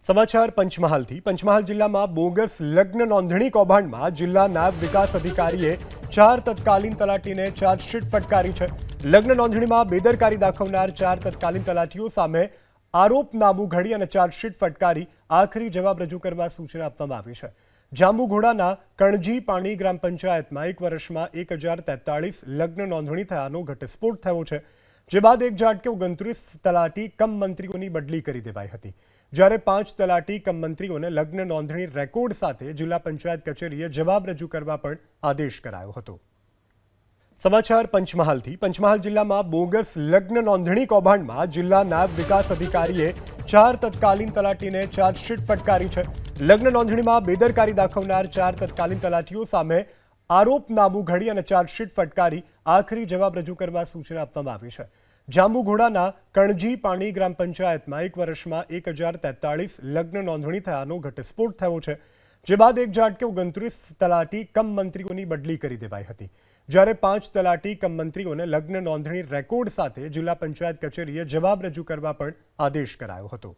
સમાચાર પંચમહાલ જિલ્લામાં બોગસ લગ્ન નોંધણી કૌભાંડમાં જિલ્લા નાયબ વિકાસ અધિકારીએ 4 તત્કાલીન તલાટીને ચાર્જશીટ ફટકારી છે। લગ્ન નોંધણીમાં બેદરકારી દાખવનાર 4 તત્કાલીન તલાટીઓ સામે આરોપનામું ઘડી અને ચાર્જશીટ ફટકારી આખરી જવાબ રજૂ કરવા સૂચના આપવામાં આવી છે। જાંબુઘોડાના કણજી પાણી ગ્રામ પંચાયતમાં એક વર્ષમાં 1043 લગ્ન નોંધણી થયાનો ઘટસ્ફોટ થયો છે, જે બાદ એક ઝાટકે 29 તલાટી કમ મંત્રીઓની બદલી કરી દેવાઈ હતી, જ્યારે 5 તલાટી કમ મંત્રીઓને લગ્ન નોંધણી રેકોર્ડ સાથે જિલ્લા પંચાયત કચેરીએ જવાબ રજૂ કરવા પણ આદેશ કરાયો હતો। સમાચાર પંચમહાલ જિલ્લામાં બોગસ લગ્ન નોંધણી કૌભાંડમાં જિલ્લા નાયબ વિકાસ અધિકારીએ 4 તત્કાલીન તલાટીને ચાર્જશીટ ફટકારી છે। લગ્ન નોંધણીમાં બેદરકારી દાખવનાર 4 તત્કાલીન તલાટીઓ સામે આરોપનામું ઘડી અને ચાર્જશીટ ફટકારી આખરી જવાબ રજૂ કરવા સૂચના આપવામાં આવી છે। જાંબુઘોડાના કણજી પાણી ગ્રામ પંચાયતમાં એક વર્ષમાં 1043 લગ્ન નોંધણી થયાનો ઘટસ્ફોટ થયો છે, જે બાદ એક ઝાટકે 29 તલાટી કમ મંત્રીઓની બદલી કરી દેવાઈ હતી, જ્યારે 5 તલાટી કમ મંત્રીઓને લગ્ન નોંધણી રેકોર્ડ સાથે જિલ્લા પંચાયત કચેરીએ જવાબ રજૂ કરવા પણ આદેશ કરાયો હતો।